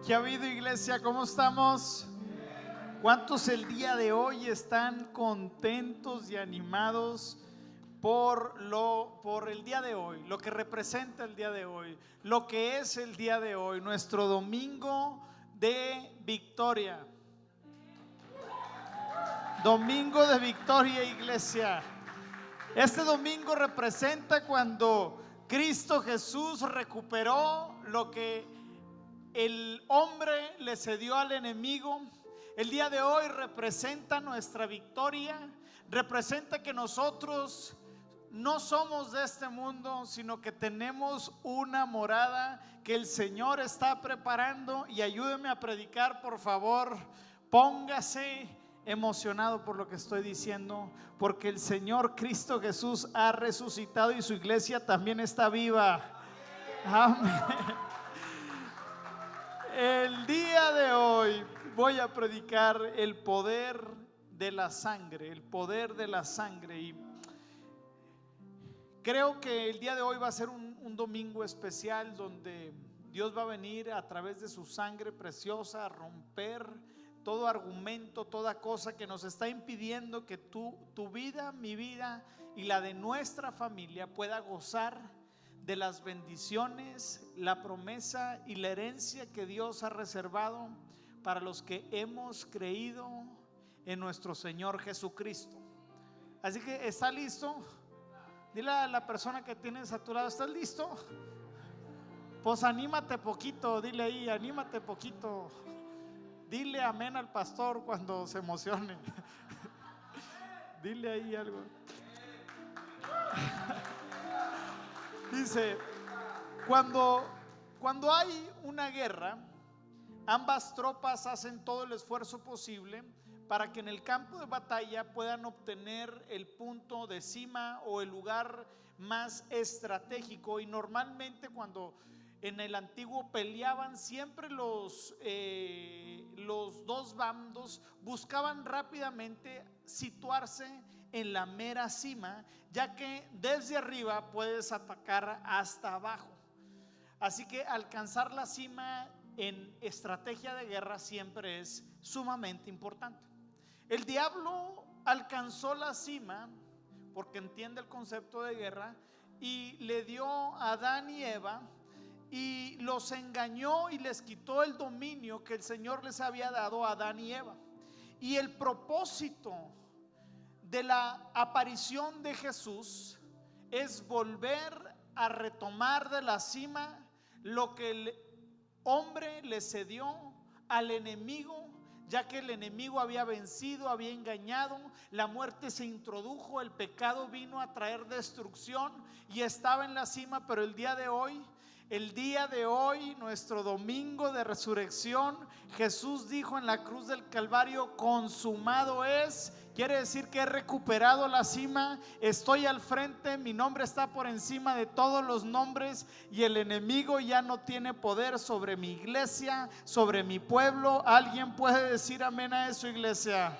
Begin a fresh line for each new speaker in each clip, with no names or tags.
¿Qué ha habido, iglesia? ¿Cómo estamos? ¿Cuántos el día de hoy están contentos y animados por el día de hoy, lo que representa el día de hoy, lo que es el día de hoy, nuestro domingo de victoria? Domingo de victoria, iglesia. Este domingo representa cuando Cristo Jesús recuperó lo que el hombre le cedió al enemigo. El día de hoy representa nuestra victoria, representa que nosotros no somos de este mundo, sino que tenemos una morada que el Señor está preparando. Y ayúdeme a predicar, por favor. Póngase emocionado por lo que estoy diciendo, porque el Señor Cristo Jesús ha resucitado y su iglesia también está viva. Amén. El día de hoy voy a predicar el poder de la sangre, el poder de la sangre. Y creo que el día de hoy va a ser un domingo especial donde Dios va a venir a través de su sangre preciosa a romper todo argumento, toda cosa que nos está impidiendo que tu vida, mi vida y la de nuestra familia pueda gozar de las bendiciones, la promesa y la herencia que Dios ha reservado para los que hemos creído en nuestro Señor Jesucristo. Así que, ¿está listo? Dile a la persona que tienes a tu lado: ¿estás listo? Pues anímate poquito, dile ahí, anímate poquito. Dile amén al pastor cuando se emocione. Dile ahí algo. Dice, cuando hay una guerra, ambas tropas hacen todo el esfuerzo posible para que en el campo de batalla puedan obtener el punto de cima o el lugar más estratégico. Y normalmente cuando en el antiguo peleaban, siempre los dos bandos buscaban rápidamente situarse en la mera cima, ya que desde arriba puedes atacar hasta abajo. Así que alcanzar la cima en estrategia de guerra siempre es sumamente importante. El diablo alcanzó la cima porque entiende el concepto de guerra y le dio a Adán y Eva y los engañó y les quitó el dominio que el Señor les había dado a Adán y Eva. Y el propósito de la aparición de Jesús es volver a retomar de la cima lo que el hombre le cedió al enemigo, ya que el enemigo había vencido, había engañado, la muerte se introdujo, el pecado vino a traer destrucción y estaba en la cima. Pero el día de hoy, nuestro domingo de resurrección, Jesús dijo en la cruz del Calvario: consumado es. Quiere decir que he recuperado la cima, estoy al frente, mi nombre está por encima de todos los nombres y el enemigo ya no tiene poder sobre mi iglesia, sobre mi pueblo. ¿Alguien puede decir amén a eso, iglesia?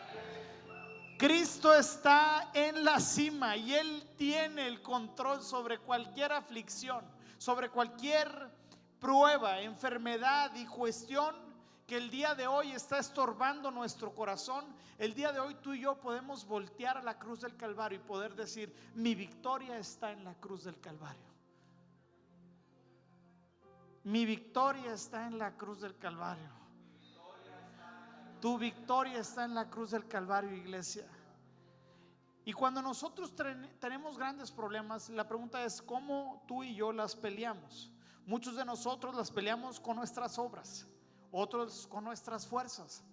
Cristo está en la cima y Él tiene el control sobre cualquier aflicción, sobre cualquier prueba, enfermedad y cuestión que el día de hoy está estorbando nuestro corazón. El día de hoy tú y yo podemos voltear a la cruz del Calvario y poder decir: mi victoria está en la cruz del Calvario. Mi victoria está en la cruz del Calvario. Tu victoria está en la cruz del Calvario, iglesia. Y cuando nosotros tenemos grandes problemas, la pregunta es: ¿cómo tú y yo las peleamos? Muchos de nosotros las peleamos con nuestras obras, otros con nuestras fuerzas.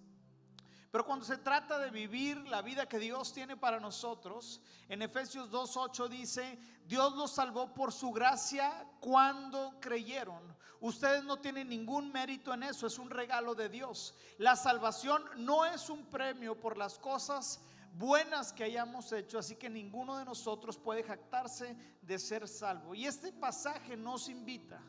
Pero cuando se trata de vivir la vida que Dios tiene para nosotros, en Efesios 2:8 dice: Dios los salvó por su gracia cuando creyeron. Ustedes no tienen ningún mérito en eso, es un regalo de Dios. La salvación no es un premio por las cosas buenas que hayamos hecho, así que ninguno de nosotros puede jactarse de ser salvo. Y este pasaje nos invita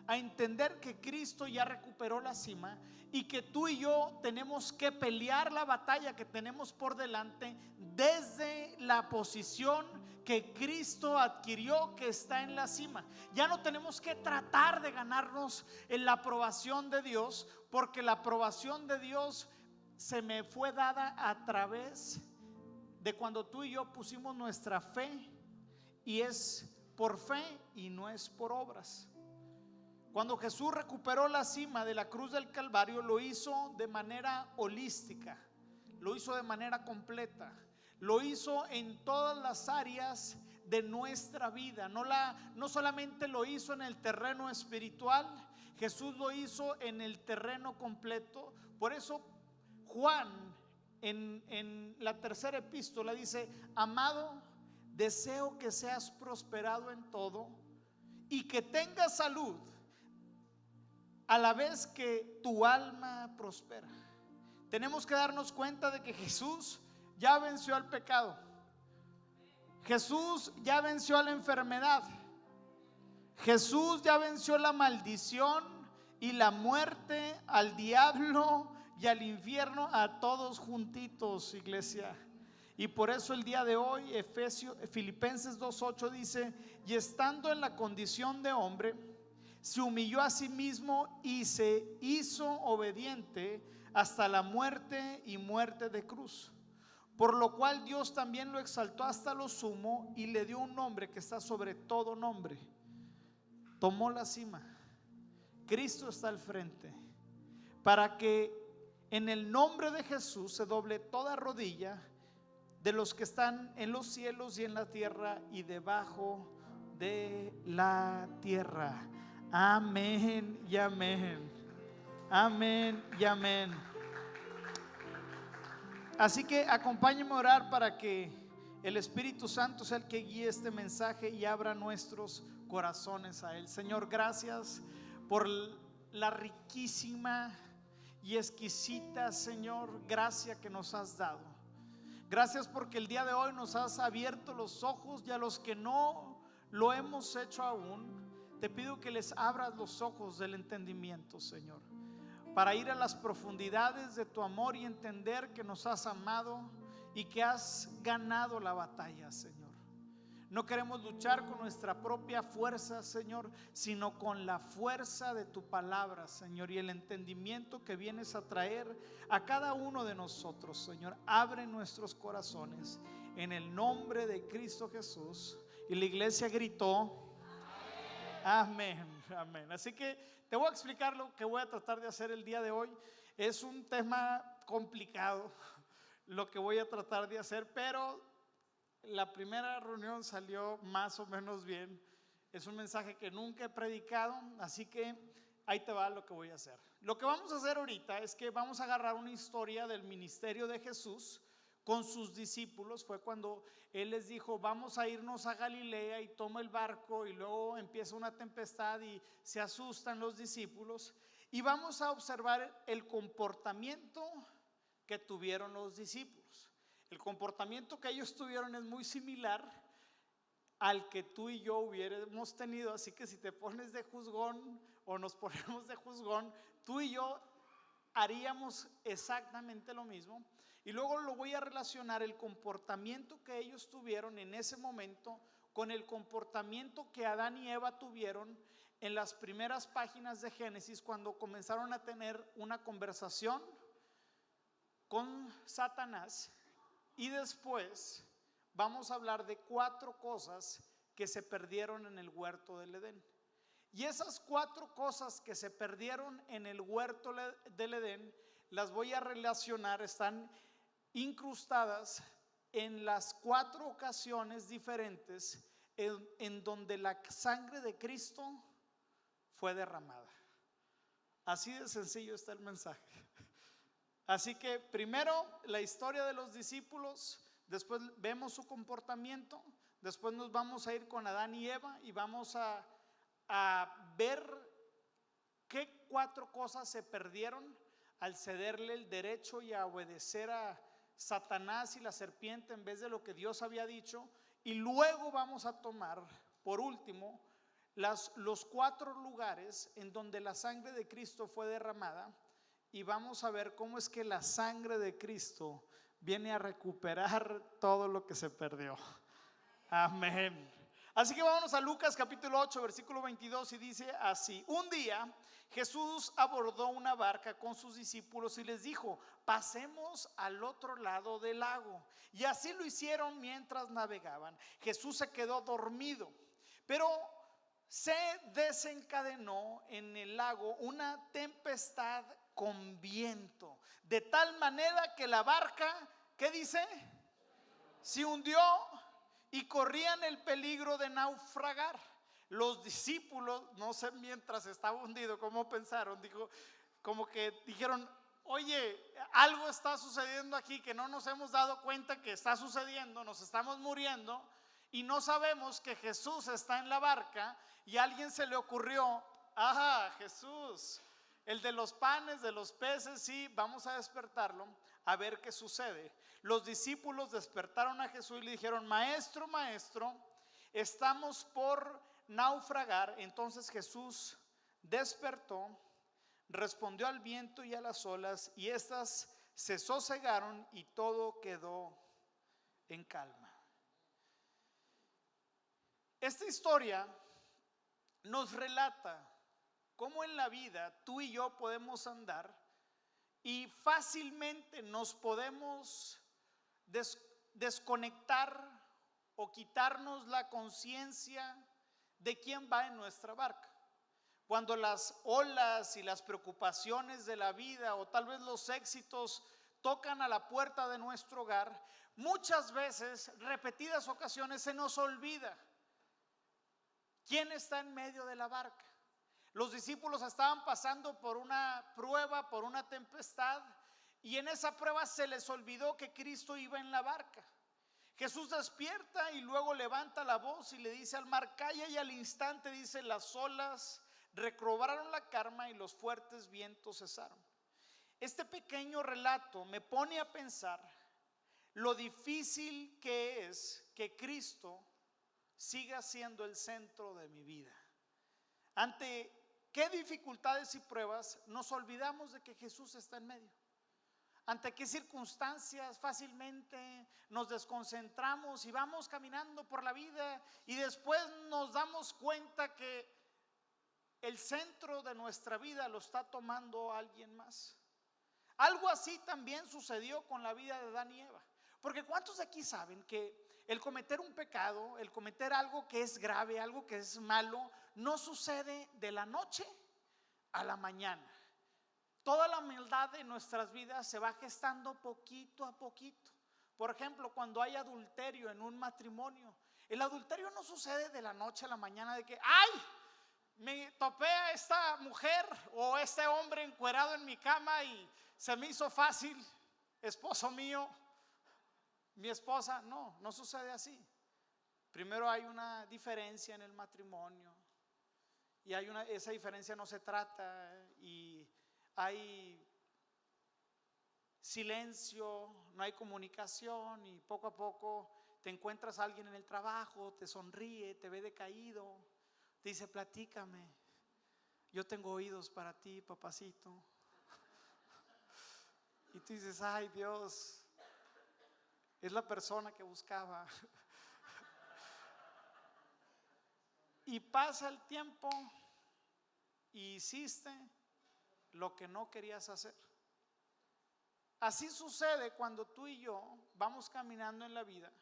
a entender que Cristo ya recuperó la cima y que tú y yo tenemos que pelear la batalla que tenemos por delante desde la posición que Cristo adquirió, que está en la cima. Ya no tenemos que tratar de ganarnos en la aprobación de Dios, porque la aprobación de Dios se me fue dada a través de cuando tú y yo pusimos nuestra fe, y es por fe y no es por obras. Cuando Jesús recuperó la cima de la cruz del Calvario, lo hizo de manera holística, lo hizo de manera completa, lo hizo en todas las áreas de nuestra vida. No solamente lo hizo en el terreno espiritual, Jesús lo hizo en el terreno completo. Por eso Juan en la tercera epístola dice: amado, deseo que seas prosperado en todo y que tengas salud, a la vez que tu alma prospera. Tenemos que darnos cuenta de que Jesús ya venció al pecado. Jesús ya venció a la enfermedad. Jesús ya venció la maldición y la muerte, al diablo y al infierno, a todos juntitos, iglesia. Y por eso el día de hoy Filipenses 2:8 dice: y estando en la condición de hombre, se humilló a sí mismo y se hizo obediente hasta la muerte y muerte de cruz. Por lo cual Dios también lo exaltó hasta lo sumo y le dio un nombre que está sobre todo nombre. Tomó la cima. Cristo está al frente, para que en el nombre de Jesús se doble toda rodilla de los que están en los cielos y en la tierra y debajo de la tierra. Amén y amén. Amén y amén. Así que acompáñenme a orar para que el Espíritu Santo sea el que guíe este mensaje y abra nuestros corazones a él. Señor, gracias por la riquísima y exquisita, Señor, gracia que nos has dado. Gracias porque el día de hoy nos has abierto los ojos, y a los que no lo hemos hecho aún, te pido que les abras los ojos del entendimiento, Señor, para ir a las profundidades de tu amor y entender que nos has amado y que has ganado la batalla, Señor. No queremos luchar con nuestra propia fuerza, Señor, sino con la fuerza de tu palabra, Señor, y el entendimiento que vienes a traer a cada uno de nosotros, Señor. Abre nuestros corazones en el nombre de Cristo Jesús. Y la iglesia gritó: amén, amén. Así que te voy a explicar lo que voy a tratar de hacer el día de hoy. Es un tema complicado lo que voy a tratar de hacer, pero la primera reunión salió más o menos bien. Es un mensaje que nunca he predicado, así que ahí te va lo que voy a hacer. Lo que vamos a hacer ahorita es que vamos a agarrar una historia del ministerio de Jesús con sus discípulos. Fue cuando él les dijo: vamos a irnos a Galilea, y toma el barco, y luego empieza una tempestad y se asustan los discípulos, y vamos a observar el comportamiento que tuvieron los discípulos. El comportamiento que ellos tuvieron es muy similar al que tú y yo hubiéramos tenido. Así que si te pones de juzgón o nos ponemos de juzgón, tú y yo haríamos exactamente lo mismo. Y luego lo voy a relacionar, el comportamiento que ellos tuvieron en ese momento con el comportamiento que Adán y Eva tuvieron en las primeras páginas de Génesis, cuando comenzaron a tener una conversación con Satanás. Y después vamos a hablar de 4 cosas que se perdieron en el huerto del Edén. Y esas 4 cosas que se perdieron en el huerto del Edén las voy a relacionar, están incrustadas en las 4 ocasiones diferentes en donde la sangre de Cristo fue derramada. Así de sencillo está el mensaje. Así que primero la historia de los discípulos, después vemos su comportamiento, después nos vamos a ir con Adán y Eva y vamos a ver qué 4 cosas se perdieron al cederle el derecho y a obedecer a Satanás y la serpiente en vez de lo que Dios había dicho. Y luego vamos a tomar, por último, los 4 lugares en donde la sangre de Cristo fue derramada, y vamos a ver cómo es que la sangre de Cristo viene a recuperar todo lo que se perdió. Amén. Así que vámonos a Lucas capítulo 8, versículo 22 y dice así: un día Jesús abordó una barca con sus discípulos y les dijo: pasemos al otro lado del lago. Y así lo hicieron mientras navegaban. Jesús se quedó dormido, pero se desencadenó en el lago una tempestad con viento, de tal manera que la barca, ¿qué dice? Se hundió y corrían el peligro de naufragar. Los discípulos, no sé, mientras estaba hundido, ¿cómo pensaron? Como que dijeron: oye, algo está sucediendo aquí que no nos hemos dado cuenta que está sucediendo, nos estamos muriendo y no sabemos que Jesús está en la barca. Y a alguien se le ocurrió: ajá, Jesús, el de los panes, de los peces, sí, vamos a despertarlo a ver qué sucede. Los discípulos despertaron a Jesús y le dijeron: maestro, maestro, estamos por naufragar. Entonces Jesús despertó, respondió al viento y a las olas, y éstas se sosegaron y todo quedó en calma. Esta historia nos relata cómo en la vida tú y yo podemos andar y fácilmente nos podemos desconectar o quitarnos la conciencia de quién va en nuestra barca. Cuando las olas y las preocupaciones de la vida, o tal vez los éxitos, tocan a la puerta de nuestro hogar, muchas veces, repetidas ocasiones, se nos olvida quién está en medio de la barca. Los discípulos estaban pasando por una prueba, por una tempestad, y en esa prueba se les olvidó que Cristo iba en la barca. Jesús despierta y luego levanta la voz y le dice al mar: calla, y al instante, dice, las olas recobraron la calma y los fuertes vientos cesaron. Este pequeño relato me pone a pensar lo difícil que es que Cristo siga siendo el centro de mi vida. Ante qué dificultades y pruebas nos olvidamos de que Jesús está en medio. Ante qué circunstancias fácilmente nos desconcentramos y vamos caminando por la vida y después nos damos cuenta que el centro de nuestra vida lo está tomando alguien más. Algo así también sucedió con la vida de Adán y Eva. Porque ¿cuántos de aquí saben que el cometer un pecado, el cometer algo que es grave, algo que es malo, no sucede de la noche a la mañana? Toda la maldad de nuestras vidas se va gestando poquito a poquito. Por ejemplo, cuando hay adulterio en un matrimonio, el adulterio no sucede de la noche a la mañana, de que ¡ay! Me topé a esta mujer o este hombre encuerado en mi cama y se me hizo fácil, esposo mío, mi esposa. No, no sucede así. Primero hay una diferencia en el matrimonio y esa diferencia no se trata, y hay silencio, no hay comunicación, y poco a poco te encuentras a alguien en el trabajo, te sonríe, te ve decaído, te dice: platícame, yo tengo oídos para ti, papacito. Y tú dices: ay, Dios, es la persona que buscaba. Y pasa el tiempo y hiciste lo que no querías hacer. Así sucede cuando tú y yo vamos caminando en la vida,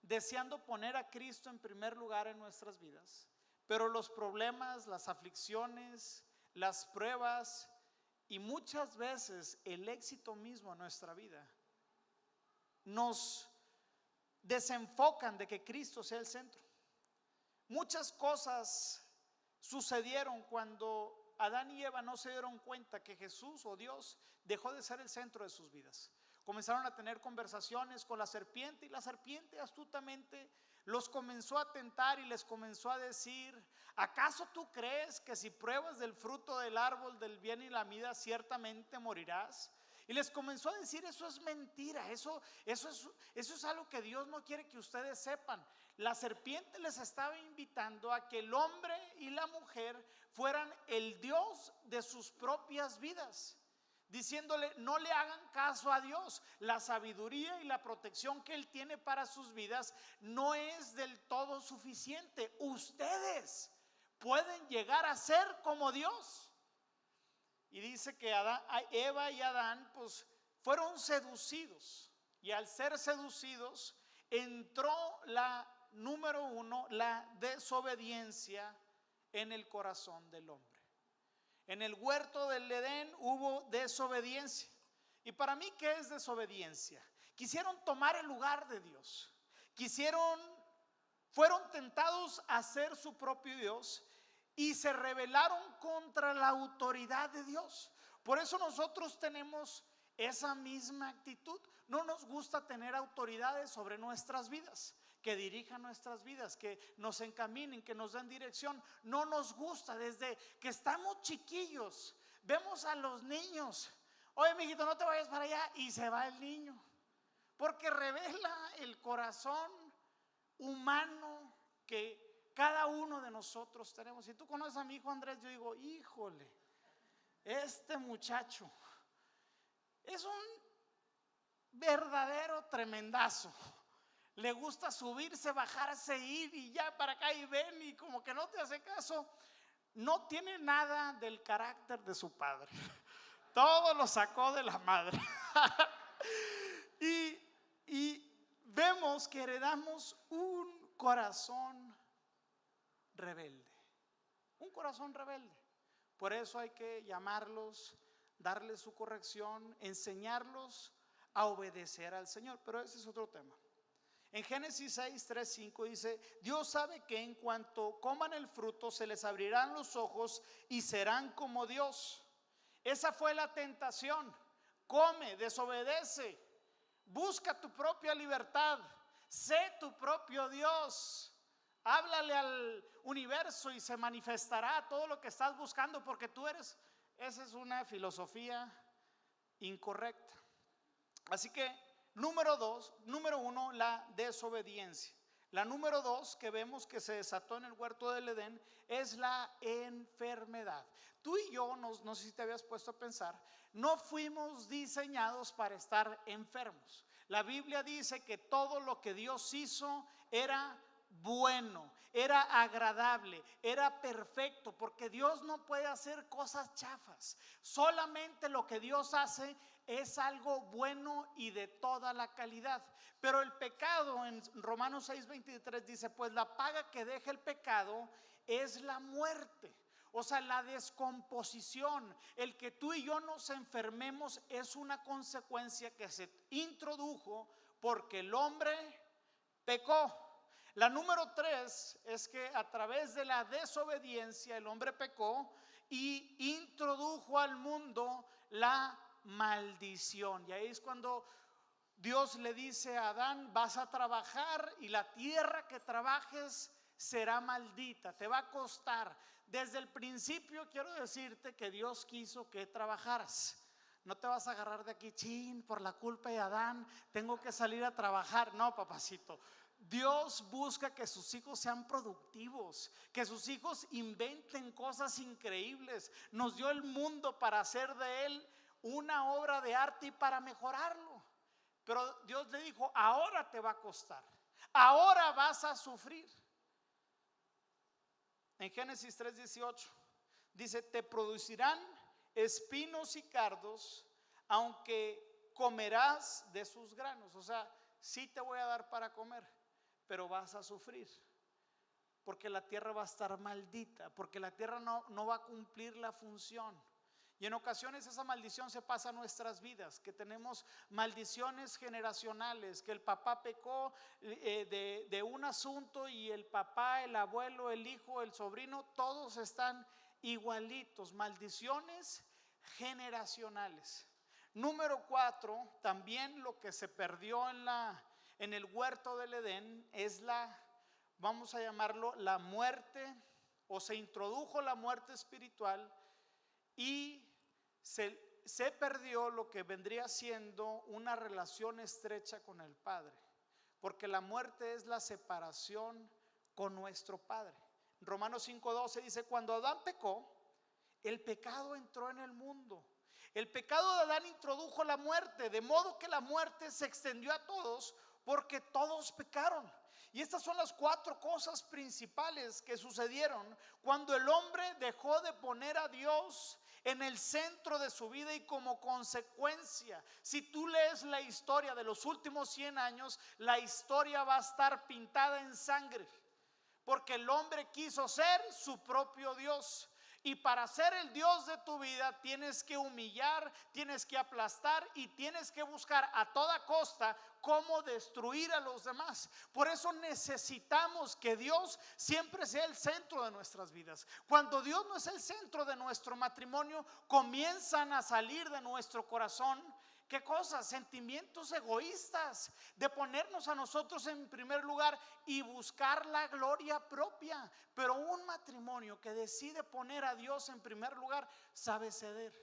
deseando poner a Cristo en primer lugar en nuestras vidas, pero los problemas, las aflicciones, las pruebas y muchas veces el éxito mismo en nuestra vida nos desenfocan de que Cristo sea el centro. Muchas cosas sucedieron cuando Adán y Eva no se dieron cuenta que Jesús o Dios dejó de ser el centro de sus vidas. Comenzaron a tener conversaciones con la serpiente, y la serpiente astutamente los comenzó a tentar y les comenzó a decir: ¿acaso tú crees que si pruebas del fruto del árbol del bien y la vida ciertamente morirás? Y les comenzó a decir: eso es mentira, eso es algo que Dios no quiere que ustedes sepan. La serpiente les estaba invitando a que el hombre y la mujer fueran el Dios de sus propias vidas. diciéndole no le hagan caso a Dios. La sabiduría y la protección que Él tiene para sus vidas no es del todo suficiente. Ustedes pueden llegar a ser como Dios. Y dice que Eva y Adán pues fueron seducidos, y al ser seducidos entró la número uno, la desobediencia en el corazón del hombre. En el huerto del Edén hubo desobediencia. Y para mí, ¿qué es desobediencia? Quisieron tomar el lugar de Dios. Fueron tentados a ser su propio Dios y se rebelaron contra la autoridad de Dios. Por eso nosotros tenemos esa misma actitud. No nos gusta tener autoridades sobre nuestras vidas, que dirijan nuestras vidas, que nos encaminen, que nos den dirección. No nos gusta. Desde que estamos chiquillos vemos a los niños: oye, mijito, no te vayas para allá, y se va el niño, porque revela el corazón humano que cada uno de nosotros tenemos. Si tú conoces a mi hijo Andrés, yo digo: híjole, este muchacho es un verdadero tremendazo. Le gusta subirse, bajarse, ir y ya para acá, y ven, y como que no te hace caso. No tiene nada del carácter de su padre. Todo lo sacó de la madre. y vemos que heredamos un corazón rebelde. Un corazón rebelde. Por eso hay que llamarlos, darles su corrección, enseñarlos a obedecer al Señor. Pero ese es otro tema. En Génesis 6, 3, 5 dice: Dios sabe que en cuanto coman el fruto se les abrirán los ojos y serán como Dios. Esa fue la tentación. Come, desobedece, busca tu propia libertad, sé tu propio Dios. Háblale al universo y se manifestará todo lo que estás buscando, porque tú eres. Esa es una filosofía incorrecta. Así que número uno, la desobediencia. La número dos que vemos que se desató en el huerto del Edén es la enfermedad. Tú y yo, no sé si te habías puesto a pensar, no fuimos diseñados para estar enfermos. La Biblia dice que todo lo que Dios hizo era bueno, era agradable, era perfecto, porque Dios no puede hacer cosas chafas. Solamente lo que Dios hace es algo bueno y de toda la calidad. Pero el pecado, en Romanos 6:23 dice: pues la paga que deja el pecado es la muerte. O sea, la descomposición, el que tú y yo nos enfermemos, es una consecuencia que se introdujo porque el hombre pecó. La número 3 es que a través de la desobediencia el hombre pecó y introdujo al mundo la maldición. Y ahí es cuando Dios le dice a Adán: vas a trabajar y la tierra que trabajes será maldita, te va a costar. Desde el principio quiero decirte que Dios quiso que trabajaras. No te vas a agarrar de aquí: chin, por la culpa de Adán tengo que salir a trabajar. No, papacito. Dios busca que sus hijos sean productivos, que sus hijos inventen cosas increíbles. Nos dio el mundo para hacer de él una obra de arte y para mejorarlo. Pero Dios le dijo: ahora te va a costar, ahora vas a sufrir. En Génesis 3:18 dice: te producirán espinos y cardos, aunque comerás de sus granos. O sea, sí te voy a dar para comer, pero vas a sufrir, porque la tierra va a estar maldita, porque la tierra no va a cumplir la función. Y en ocasiones esa maldición se pasa a nuestras vidas, que tenemos maldiciones generacionales, que el papá pecó de un asunto, y el papá, el abuelo, el hijo, el sobrino, todos están igualitos. Maldiciones generacionales. Número 4, también lo que se perdió en el huerto del Edén es vamos a llamarlo la muerte, o se introdujo la muerte espiritual, y se perdió lo que vendría siendo una relación estrecha con el Padre, porque la muerte es la separación con nuestro Padre. Romanos 5:12 dice: cuando Adán pecó, el pecado entró en el mundo. El pecado de Adán introdujo la muerte, de modo que la muerte se extendió a todos porque todos pecaron. Y estas son las 4 cosas principales que sucedieron cuando el hombre dejó de poner a Dios en el centro de su vida, y como consecuencia, si tú lees la historia de los últimos 100 años, la historia va a estar pintada en sangre, porque el hombre quiso ser su propio Dios. Y para ser el Dios de tu vida tienes que humillar, tienes que aplastar y tienes que buscar a toda costa cómo destruir a los demás. Por eso necesitamos que Dios siempre sea el centro de nuestras vidas. Cuando Dios no es el centro de nuestro matrimonio, comienzan a salir de nuestro corazón, ¿qué cosas? Sentimientos egoístas, de ponernos a nosotros en primer lugar y buscar la gloria propia. Pero un matrimonio que decide poner a Dios en primer lugar sabe ceder,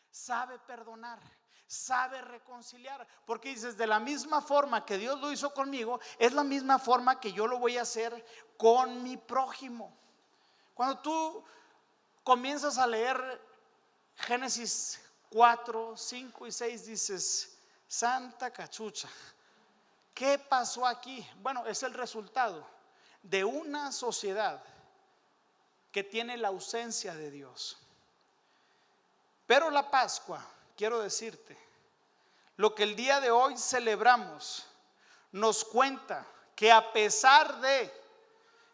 sabe perdonar, sabe reconciliar. Porque dices, de la misma forma que Dios lo hizo conmigo, es la misma forma que yo lo voy a hacer con mi prójimo. Cuando tú comienzas a leer Génesis 4, 5 y 6, dices, santa cachucha, ¿qué pasó aquí? Bueno, es el resultado de una sociedad que tiene la ausencia de Dios. Pero la Pascua, quiero decirte, lo que el día de hoy celebramos, nos cuenta que a pesar de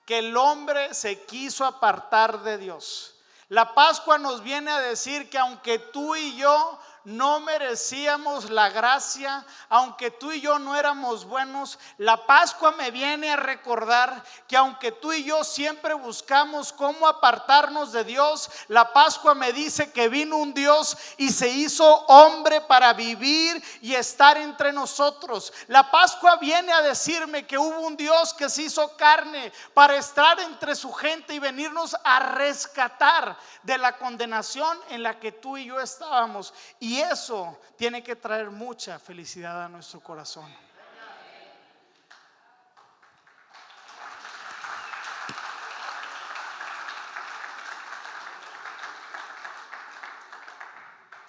que el hombre se quiso apartar de Dios, la Pascua nos viene a decir que aunque tú y yo no merecíamos la gracia, aunque tú y yo no éramos buenos, la Pascua me viene a recordar que aunque tú y yo siempre buscamos cómo apartarnos de Dios, la Pascua me dice que vino un Dios y se hizo hombre para vivir y estar entre nosotros. La Pascua viene a decirme que hubo un Dios que se hizo carne para estar entre su gente y venirnos a rescatar de la condenación en la que tú y yo estábamos. Y eso tiene que traer mucha felicidad a nuestro corazón.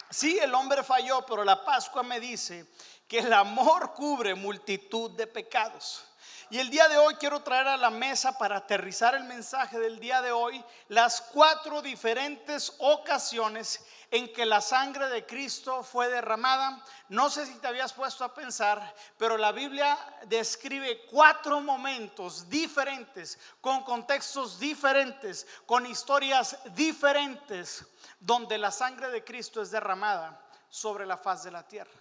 Sí, el hombre falló, pero la Pascua me dice que el amor cubre multitud de pecados. Y el día de hoy quiero traer a la mesa, para aterrizar el mensaje del día de hoy, las 4 diferentes ocasiones en que la sangre de Cristo fue derramada. No sé si te habías puesto a pensar, pero la Biblia describe 4 momentos diferentes, con contextos diferentes, con historias diferentes, donde la sangre de Cristo es derramada sobre la faz de la tierra.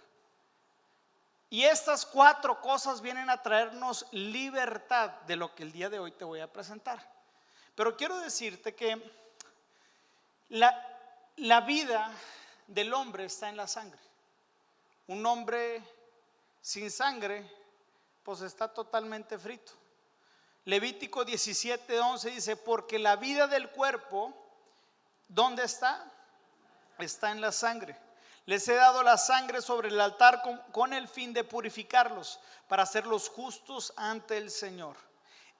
Y estas 4 cosas vienen a traernos libertad de lo que el día de hoy te voy a presentar. Pero quiero decirte que la vida del hombre está en la sangre. Un hombre sin sangre, pues está totalmente frito. Levítico 17:11 dice, porque la vida del cuerpo, ¿dónde está? Está en la sangre. Les he dado la sangre sobre el altar con el fin de purificarlos, para hacerlos justos ante el Señor.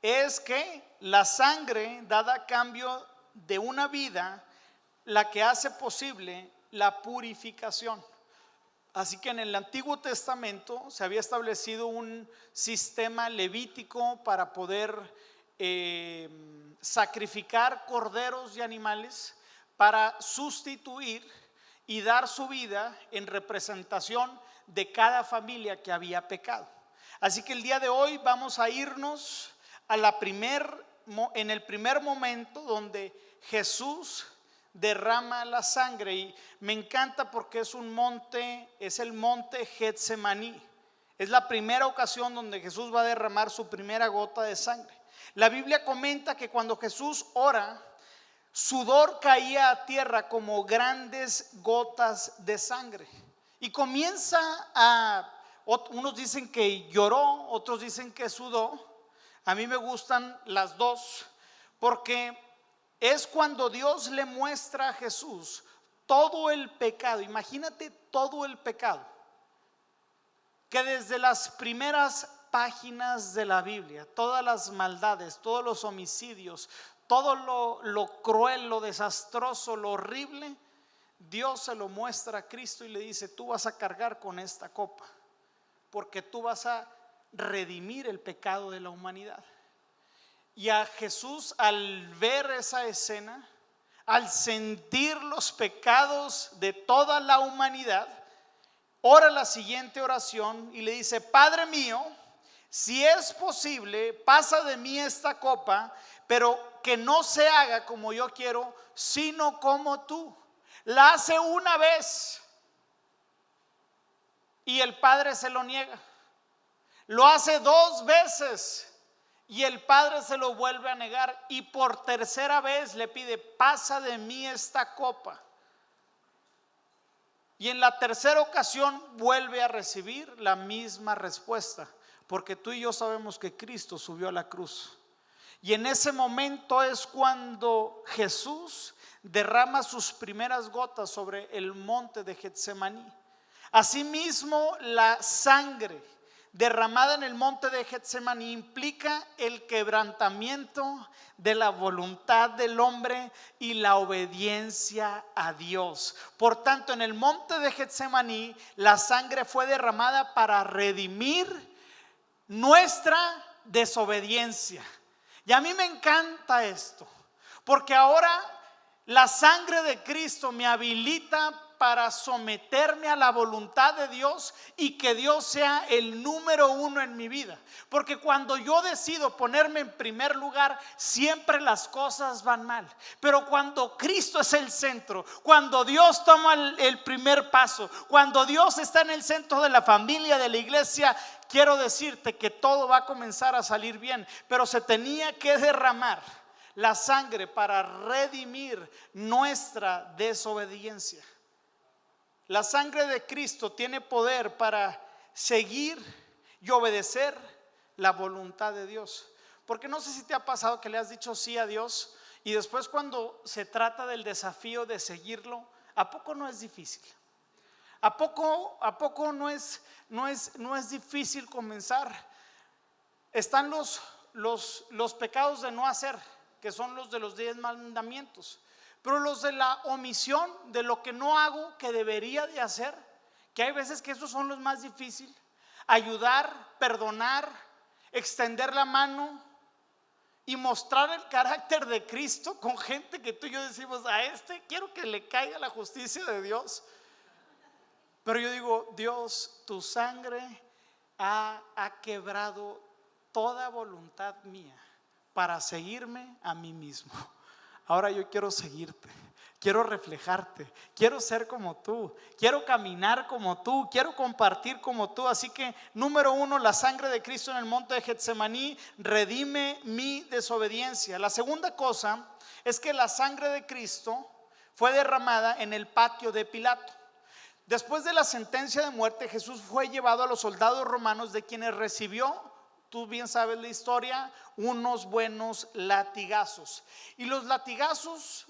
Es que la sangre dada a cambio de una vida, la que hace posible la purificación. Así que en el Antiguo Testamento se había establecido un sistema levítico para poder sacrificar corderos y animales para sustituir y dar su vida en representación de cada familia que había pecado. Así que el día de hoy vamos a irnos a en el primer momento donde Jesús derrama la sangre. Y me encanta porque es el monte Getsemaní. Es la primera ocasión donde Jesús va a derramar su primera gota de sangre. La Biblia comenta que cuando Jesús ora, sudor caía a tierra como grandes gotas de sangre. Y comienza unos dicen que lloró, otros dicen que sudó. A mí me gustan las dos, porque es cuando Dios le muestra a Jesús todo el pecado. Imagínate todo el pecado que desde las primeras páginas de la Biblia, todas las maldades, todos los homicidios, todo lo cruel, lo desastroso, lo horrible, Dios se lo muestra a Cristo y le dice: tú vas a cargar con esta copa, porque tú vas a redimir el pecado de la humanidad. Y a Jesús, al ver esa escena, al sentir los pecados de toda la humanidad, ora la siguiente oración y le dice: Padre mío, si es posible, pasa de mí esta copa, pero que no se haga como yo quiero, sino como tú. La hace una vez y el Padre se lo niega. Lo hace 2 veces y el Padre se lo vuelve a negar. Y por tercera vez le pide: pasa de mí esta copa. Y en la tercera ocasión vuelve a recibir la misma respuesta, porque tú y yo sabemos que Cristo subió a la cruz. Y en ese momento es cuando Jesús derrama sus primeras gotas sobre el monte de Getsemaní. Asimismo, la sangre derramada en el monte de Getsemaní implica el quebrantamiento de la voluntad del hombre y la obediencia a Dios. Por tanto, en el monte de Getsemaní la sangre fue derramada para redimir nuestra desobediencia. Y a mí me encanta esto, porque ahora la sangre de Cristo me habilita para someterme a la voluntad de Dios y que Dios sea el número 1 en mi vida. Porque cuando yo decido ponerme en primer lugar, siempre las cosas van mal. Pero cuando Cristo es el centro, cuando Dios toma el primer paso, cuando Dios está en el centro de la familia, de la iglesia, quiero decirte que todo va a comenzar a salir bien. Pero se tenía que derramar la sangre para redimir nuestra desobediencia. La sangre de Cristo tiene poder para seguir y obedecer la voluntad de Dios. Porque no sé si te ha pasado que le has dicho sí a Dios y después, cuando se trata del desafío de seguirlo, ¿a poco no es difícil? ¿A poco no es difícil comenzar? Están los pecados de no hacer, que son los de los 10 mandamientos. Pero los de la omisión, de lo que no hago, que debería de hacer, que hay veces que esos son los más difíciles. Ayudar, perdonar, extender la mano y mostrar el carácter de Cristo con gente que tú y yo decimos: a este quiero que le caiga la justicia de Dios. Pero yo digo: Dios, tu sangre ha quebrado toda voluntad mía para seguirme a mí mismo. Ahora yo quiero seguirte, quiero reflejarte, quiero ser como tú, quiero caminar como tú, quiero compartir como tú. Así que, número 1, la sangre de Cristo en el monte de Getsemaní redime mi desobediencia. La segunda cosa es que la sangre de Cristo fue derramada en el patio de Pilato. Después de la sentencia de muerte, Jesús fue llevado a los soldados romanos, de quienes recibió, tú bien sabes la historia, unos buenos latigazos. Y los latigazos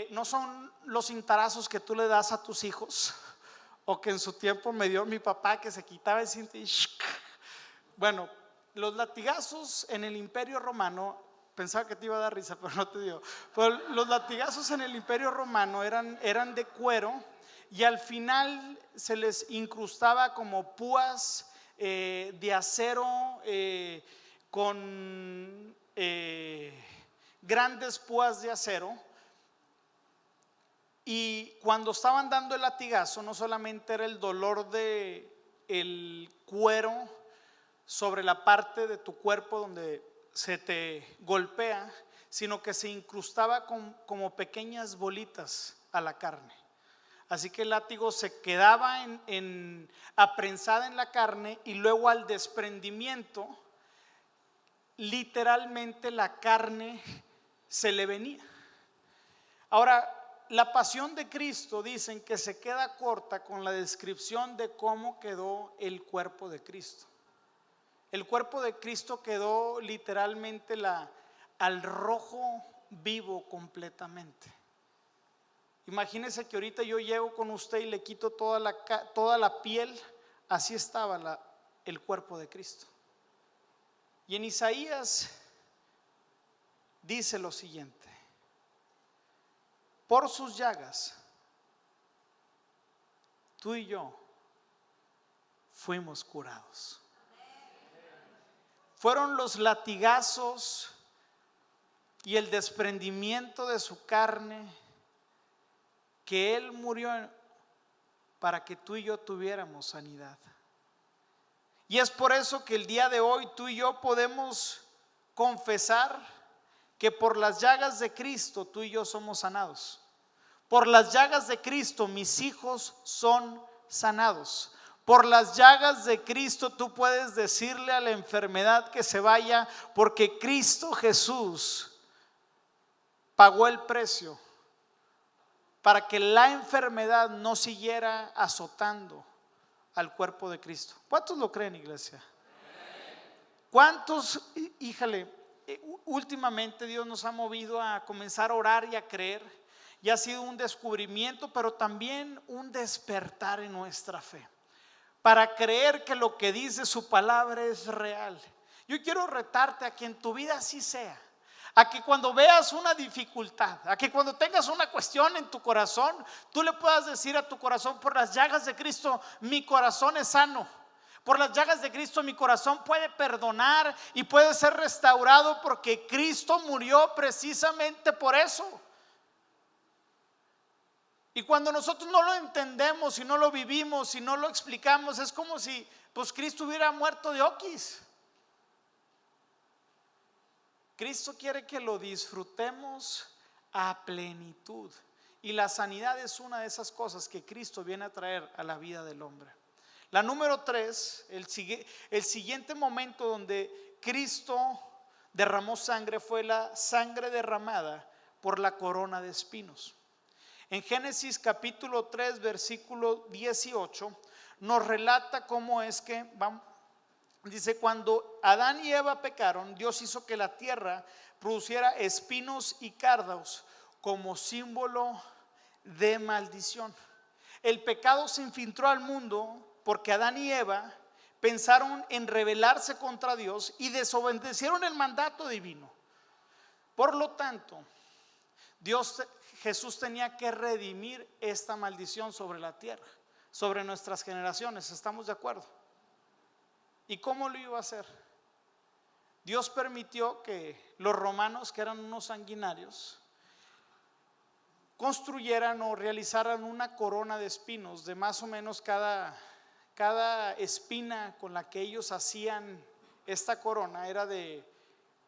no son los cintarazos que tú le das a tus hijos, o que en su tiempo me dio mi papá, que se quitaba el cinto y bueno, los latigazos en el Imperio Romano, pensaba que te iba a dar risa, pero no te dio. Pero los latigazos en el Imperio Romano eran de cuero, y al final se les incrustaba como púas de acero, con grandes púas de acero. Y cuando estaban dando el latigazo, no solamente era el dolor de el cuero sobre la parte de tu cuerpo donde se te golpea, sino que se incrustaba como pequeñas bolitas a la carne. Así que el látigo se quedaba aprensada en la carne, y luego, al desprendimiento, literalmente la carne se le venía. Ahora, la pasión de Cristo, dicen que se queda corta con la descripción de cómo quedó el cuerpo de Cristo. El cuerpo de Cristo quedó literalmente al rojo vivo completamente. Imagínese que ahorita yo llego con usted y le quito toda la piel. Así estaba el cuerpo de Cristo. Y en Isaías dice lo siguiente: por sus llagas, tú y yo fuimos curados. Fueron los latigazos y el desprendimiento de su carne que Él murió para que tú y yo tuviéramos sanidad. Y es por eso que el día de hoy tú y yo podemos confesar que por las llagas de Cristo tú y yo somos sanados. Por las llagas de Cristo mis hijos son sanados. Por las llagas de Cristo tú puedes decirle a la enfermedad que se vaya, porque Cristo Jesús pagó el precio para que la enfermedad no siguiera azotando al cuerpo de Cristo. ¿Cuántos lo creen, iglesia? ¿Cuántos, últimamente Dios nos ha movido a comenzar a orar y a creer? Y ha sido un descubrimiento, pero también un despertar en nuestra fe, para creer que lo que dice su palabra es real. Yo quiero retarte a que en tu vida así sea. A que cuando veas una dificultad, a que cuando tengas una cuestión en tu corazón, tú le puedas decir a tu corazón: por las llagas de Cristo mi corazón es sano. Por las llagas de Cristo mi corazón puede perdonar y puede ser restaurado, porque Cristo murió precisamente por eso. Y cuando nosotros no lo entendemos y no lo vivimos y no lo explicamos, es como si pues Cristo hubiera muerto de oquis. Cristo quiere que lo disfrutemos a plenitud, y la sanidad es una de esas cosas que Cristo viene a traer a la vida del hombre. La número 3, el siguiente momento donde Cristo derramó sangre fue la sangre derramada por la corona de espinos. En Génesis capítulo 3 versículo 18 nos relata cómo es que dice: cuando Adán y Eva pecaron, Dios hizo que la tierra produciera espinos y cardos como símbolo de maldición. El pecado se infiltró al mundo porque Adán y Eva pensaron en rebelarse contra Dios y desobedecieron el mandato divino. Por lo tanto, Jesús tenía que redimir esta maldición sobre la tierra, sobre nuestras generaciones. ¿Estamos de acuerdo? ¿Y cómo lo iba a hacer? Dios permitió que los romanos, que eran unos sanguinarios, construyeran o realizaran una corona de espinos de más o menos cada espina con la que ellos hacían esta corona era de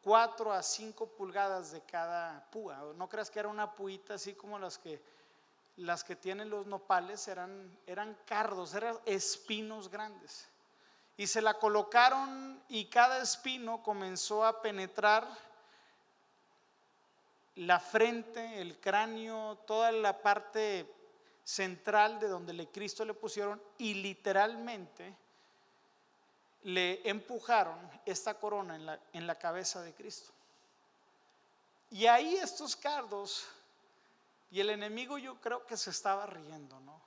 4 a 5 pulgadas de cada púa. No creas que era una puita así como las que tienen los nopales. Eran cardos, eran espinos grandes. Y se la colocaron, y cada espino comenzó a penetrar la frente, el cráneo, toda la parte central de donde Cristo le pusieron, y literalmente le empujaron esta corona en la cabeza de Cristo. Y ahí estos cardos, y el enemigo, yo creo que se estaba riendo, ¿no?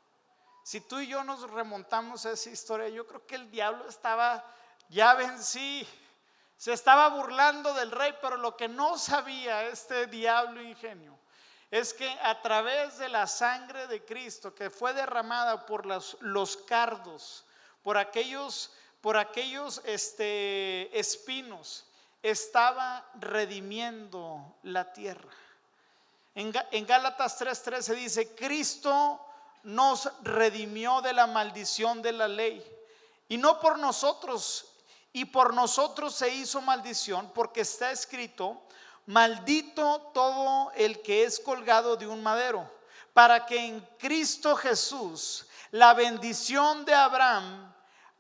Si tú y yo nos remontamos a esa historia, yo creo que el diablo estaba: ya vencí. Se estaba burlando del rey, pero lo que no sabía este diablo ingenio es que a través de la sangre de Cristo, que fue derramada por los cardos, por aquellos espinos, estaba redimiendo la tierra. En Gálatas 3:13 dice: Cristo nos redimió de la maldición de la ley, y no por nosotros, y por nosotros se hizo maldición, porque está escrito: maldito todo el que es colgado de un madero, para que en Cristo Jesús la bendición de Abraham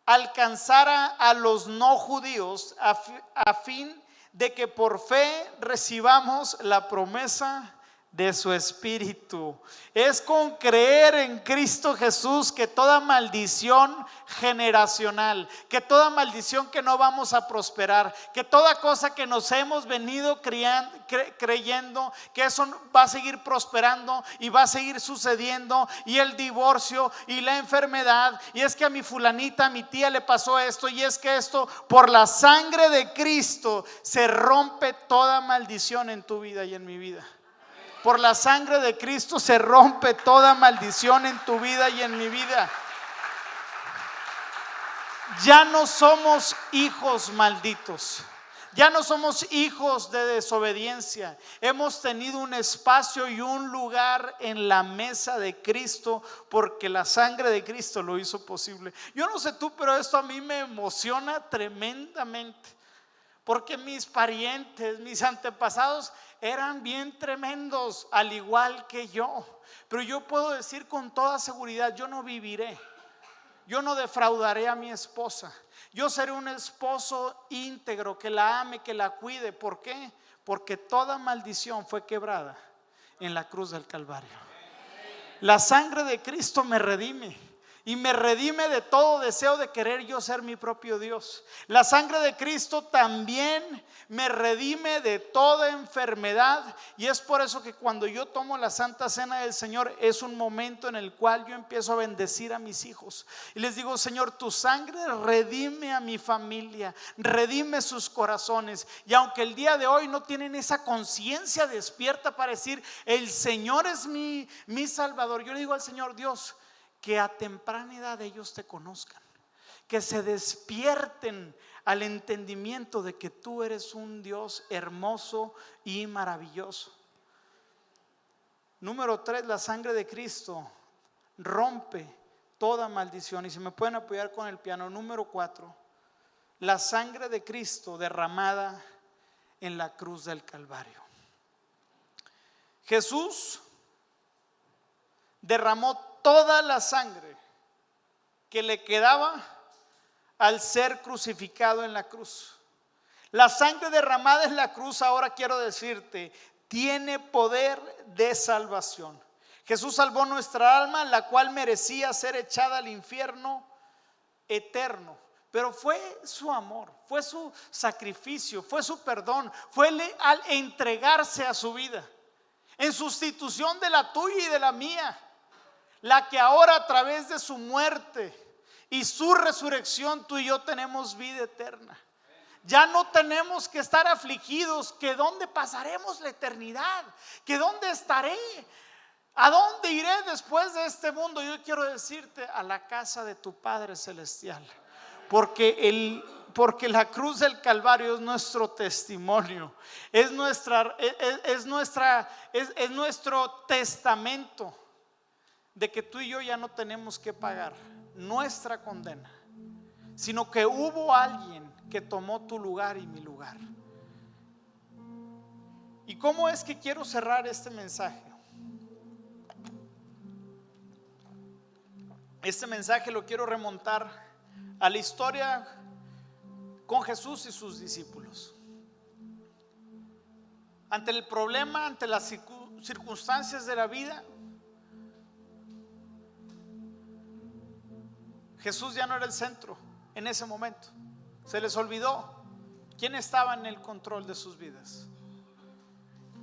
alcanzara a los no judíos, a fin de que por fe recibamos la promesa de su espíritu. Es con creer en Cristo Jesús que toda maldición generacional, que toda maldición que no vamos a prosperar, que toda cosa que nos hemos venido creyendo que eso va a seguir prosperando y va a seguir sucediendo, y el divorcio y la enfermedad, y es que a mi fulanita, a mi tía le pasó esto, y es que esto, por la sangre de Cristo se rompe toda maldición en tu vida y en mi vida. Por la sangre de Cristo se rompe toda maldición en tu vida y en mi vida. Ya no somos hijos malditos. Ya no somos hijos de desobediencia. Hemos tenido un espacio y un lugar en la mesa de Cristo porque la sangre de Cristo lo hizo posible. Yo no sé tú, pero esto a mí me emociona tremendamente. Porque mis parientes, mis antepasados eran bien tremendos, al igual que yo. Pero yo puedo decir con toda seguridad, yo no viviré. Yo no defraudaré a mi esposa. Yo seré un esposo íntegro, que la ame, que la cuide. ¿Por qué? Porque toda maldición fue quebrada en la cruz del Calvario. La sangre de Cristo me redime. Y me redime de todo deseo de querer yo ser mi propio Dios. La sangre de Cristo también me redime de toda enfermedad. Y es por eso que cuando yo tomo la Santa Cena del Señor, es un momento en el cual yo empiezo a bendecir a mis hijos. Y les digo, Señor, tu sangre redime a mi familia, redime sus corazones. Y aunque el día de hoy no tienen esa conciencia despierta para decir, el Señor es mi Salvador, yo le digo al Señor, Dios, que a temprana edad ellos te conozcan, que se despierten al entendimiento de que tú eres un Dios hermoso y maravilloso. Número 3, la sangre de Cristo rompe toda maldición. Y si me pueden apoyar con el piano. Número 4, la sangre de Cristo derramada en la cruz del Calvario. Jesús derramó toda la sangre que le quedaba al ser crucificado en la cruz. La sangre derramada en la cruz, ahora quiero decirte, tiene poder de salvación. Jesús salvó nuestra alma, la cual merecía ser echada al infierno eterno. Pero fue su amor, fue su sacrificio, fue su perdón, fue al entregarse a su vida en sustitución de la tuya y de la mía, la que ahora a través de su muerte y su resurrección tú y yo tenemos vida eterna. Ya no tenemos que estar afligidos, que dónde pasaremos la eternidad, que dónde estaré, a dónde iré después de este mundo. Yo quiero decirte, a la casa de tu Padre Celestial, porque la cruz del Calvario es nuestro testimonio, es nuestro testamento de que tú y yo ya no tenemos que pagar nuestra condena, sino que hubo alguien que tomó tu lugar y mi lugar. ¿Y cómo es que quiero cerrar este mensaje? Este mensaje lo quiero remontar a la historia con Jesús y sus discípulos. Ante el problema, ante las circunstancias de la vida, Jesús ya no era el centro en ese momento. Se les olvidó quién estaba en el control de sus vidas.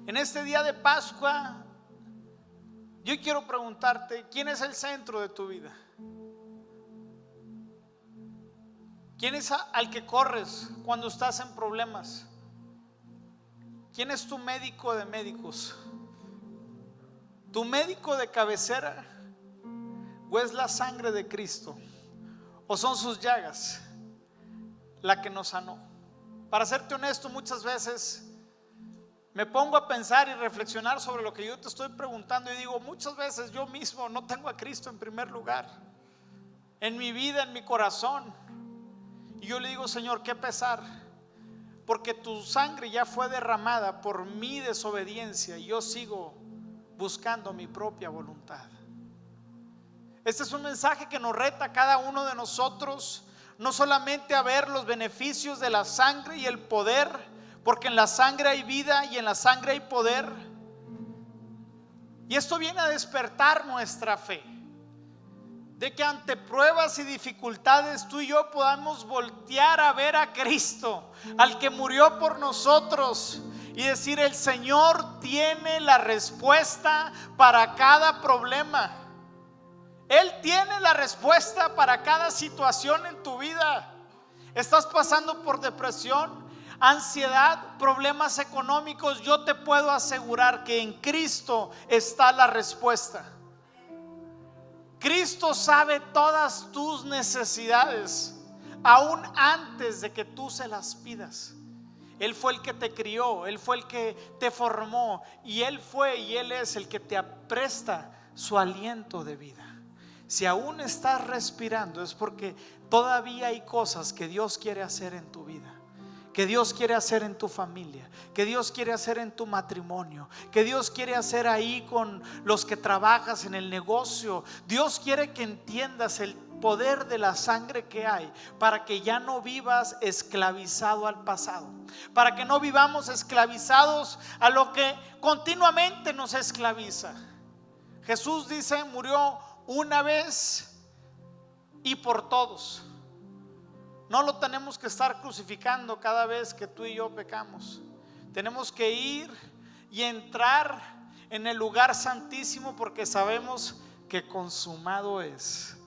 En este día de Pascua, yo quiero preguntarte, ¿quién es el centro de tu vida? ¿Quién es al que corres cuando estás en problemas? ¿Quién es tu médico de médicos? ¿Tu médico de cabecera? ¿O es la sangre de Cristo? ¿O son sus llagas la que nos sanó? Para serte honesto, muchas veces me pongo a pensar y reflexionar sobre lo que yo te estoy preguntando y digo, muchas veces yo mismo no tengo a Cristo en primer lugar en mi vida, en mi corazón. Y yo le digo, Señor, qué pesar, porque tu sangre ya fue derramada por mi desobediencia y yo sigo buscando mi propia voluntad. Este es un mensaje que nos reta a cada uno de nosotros, no solamente a ver los beneficios de la sangre y el poder, porque en la sangre hay vida y en la sangre hay poder. Y esto viene a despertar nuestra fe, de que ante pruebas y dificultades tú y yo podamos voltear a ver a Cristo, al que murió por nosotros, y decir, el Señor tiene la respuesta para cada problema. Él tiene la respuesta para cada situación en tu vida. Estás pasando por depresión. ansiedad, problemas económicos, yo te puedo asegurar que en Cristo está la respuesta. Cristo sabe todas tus necesidades, aún antes de que tú se las pidas. Él fue el que te crió, Él fue el que te formó, y Él fue y Él es el que te presta su aliento de vida. Si aún estás respirando es porque todavía hay cosas que Dios quiere hacer en tu vida, que Dios quiere hacer en tu familia, que Dios quiere hacer en tu matrimonio, que Dios quiere hacer ahí con los que trabajas en el negocio. Dios quiere que entiendas el poder de la sangre que hay, para que ya no vivas esclavizado al pasado, para que no vivamos esclavizados a lo que continuamente nos esclaviza. Jesús dice, murió una vez y por todos. No lo tenemos que estar crucificando cada vez que tú y yo pecamos. Tenemos que ir y entrar en el lugar santísimo, porque sabemos que consumado es,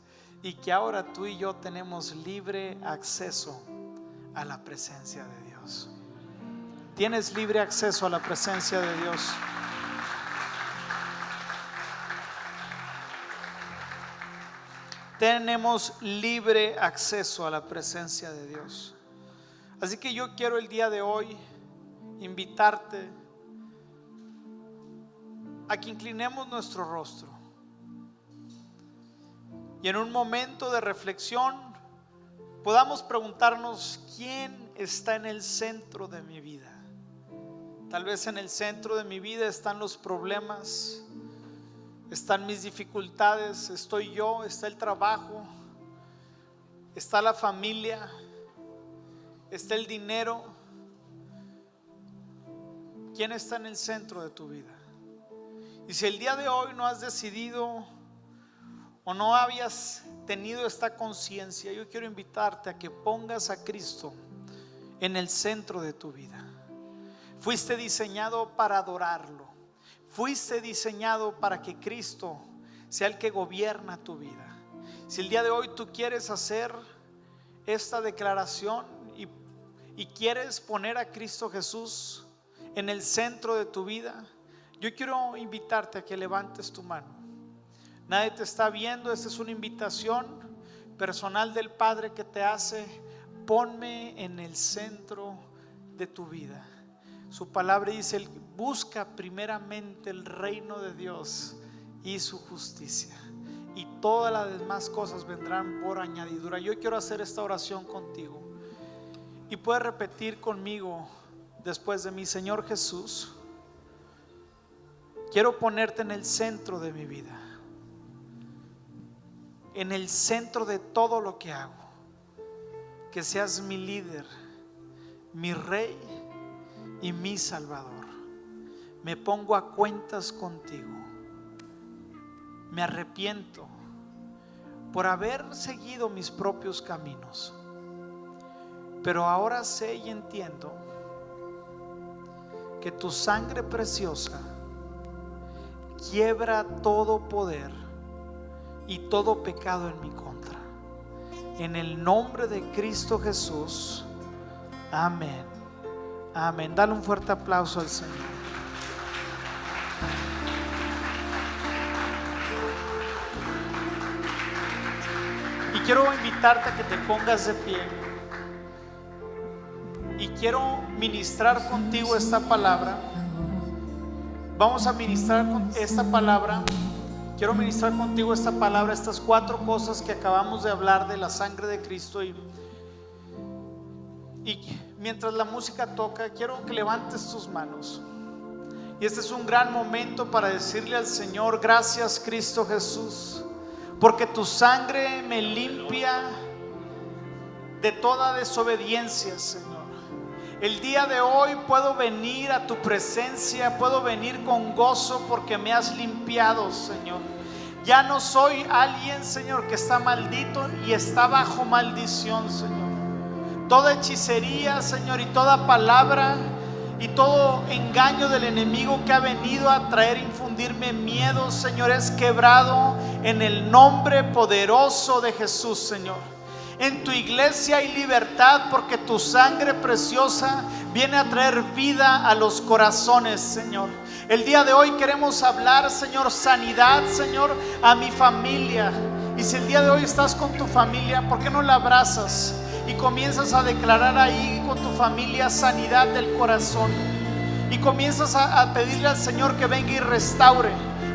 y que ahora tú y yo tenemos libre acceso a la presencia de Dios. Tienes libre acceso a la presencia de Dios. Tenemos libre acceso a la presencia de Dios. Así que yo quiero el día de hoy invitarte a que inclinemos nuestro rostro y en un momento de reflexión podamos preguntarnos: ¿quién está en el centro de mi vida? Tal vez en el centro de mi vida están los problemas, están mis dificultades, estoy yo, está el trabajo, está la familia, está el dinero. ¿Quién está en el centro de tu vida? Y si el día de hoy no has decidido o no habías tenido esta conciencia, yo quiero invitarte a que pongas a Cristo en el centro de tu vida. Fuiste diseñado para adorarlo. Fuiste diseñado para que Cristo sea el que gobierna tu vida. Si el día de hoy tú quieres hacer esta declaración y quieres poner a Cristo Jesús en el centro de tu vida, yo quiero invitarte a que levantes tu mano. Nadie te está viendo, esta es una invitación personal del Padre que te hace: ponme en el centro de tu vida. Su palabra dice: busca primeramente el reino de Dios y su justicia, y todas las demás cosas vendrán por añadidura. Yo quiero hacer esta oración contigo y puedes repetir conmigo después de mí: Señor Jesús, quiero ponerte en el centro de mi vida, en el centro de todo lo que hago. Que seas mi líder, mi rey y mi salvador. Me pongo a cuentas contigo. Me arrepiento por haber seguido mis propios caminos, pero ahora sé y entiendo que tu sangre preciosa quiebra todo poder y todo pecado en mi contra. En el nombre de Cristo Jesús, amén. Amén. Dale un fuerte aplauso al Señor. Y quiero invitarte a que te pongas de pie. Y quiero ministrar contigo esta palabra. Vamos a ministrar con esta palabra. Quiero ministrar contigo esta palabra, estas 4 cosas que acabamos de hablar de la sangre de Cristo. Y mientras la música toca, quiero que levantes tus manos. Y este es un gran momento para decirle al Señor: gracias, Cristo Jesús, porque tu sangre me limpia de toda desobediencia, Señor. El día de hoy puedo venir a tu presencia, puedo venir con gozo porque me has limpiado, Señor. Ya no soy alguien, Señor, que está maldito y está bajo maldición, Señor. Toda hechicería, Señor, y toda palabra y todo engaño del enemigo que ha venido a traer, infundirme miedo, Señor, es quebrado en el nombre poderoso de Jesús, Señor. En tu iglesia hay libertad porque tu sangre preciosa viene a traer vida a los corazones, Señor. El día de hoy queremos hablar, Señor, sanidad, Señor, a mi familia. Y si el día de hoy estás con tu familia, ¿por qué no la abrazas y comienzas a declarar ahí con tu familia sanidad del corazón? Y comienzas a pedirle al Señor que venga y restaure,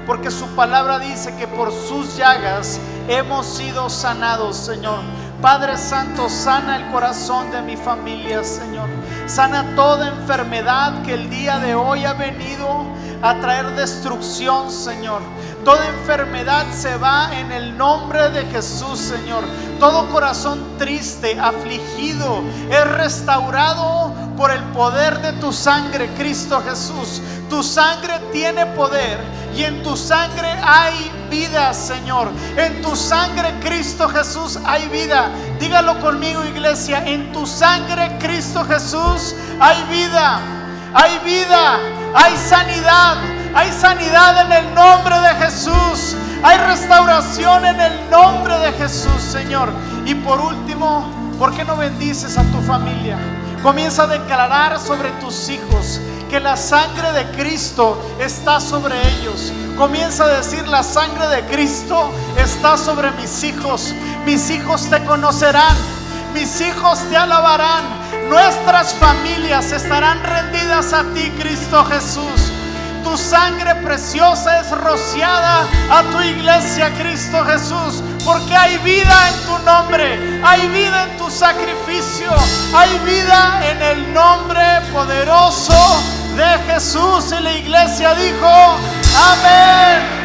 porque su palabra dice que por sus llagas hemos sido sanados, Señor. Padre Santo, sana el corazón de mi familia, Señor. Sana toda enfermedad que el día de hoy ha venido a traer destrucción, Señor. Toda enfermedad se va en el nombre de Jesús, Señor. Todo corazón triste, afligido, es restaurado por el poder de tu sangre, Cristo Jesús. Tu sangre tiene poder y en tu sangre hay vida, Señor. En tu sangre, Cristo Jesús, hay vida. Dígalo conmigo, iglesia. En tu sangre, Cristo Jesús, hay vida. Hay vida, hay sanidad. Hay sanidad en el nombre de Jesús. Hay restauración en el nombre de Jesús, Señor. Y por último, ¿por qué no bendices a tu familia? Comienza a declarar sobre tus hijos que la sangre de Cristo está sobre ellos. Comienza a decir: la sangre de Cristo está sobre mis hijos. Mis hijos te conocerán, mis hijos te alabarán. Nuestras familias estarán rendidas a ti, Cristo Jesús. Tu sangre preciosa es rociada a tu iglesia, Cristo Jesús, porque hay vida en tu nombre, hay vida en tu sacrificio, hay vida en el nombre poderoso de Jesús. Y la iglesia dijo: amén.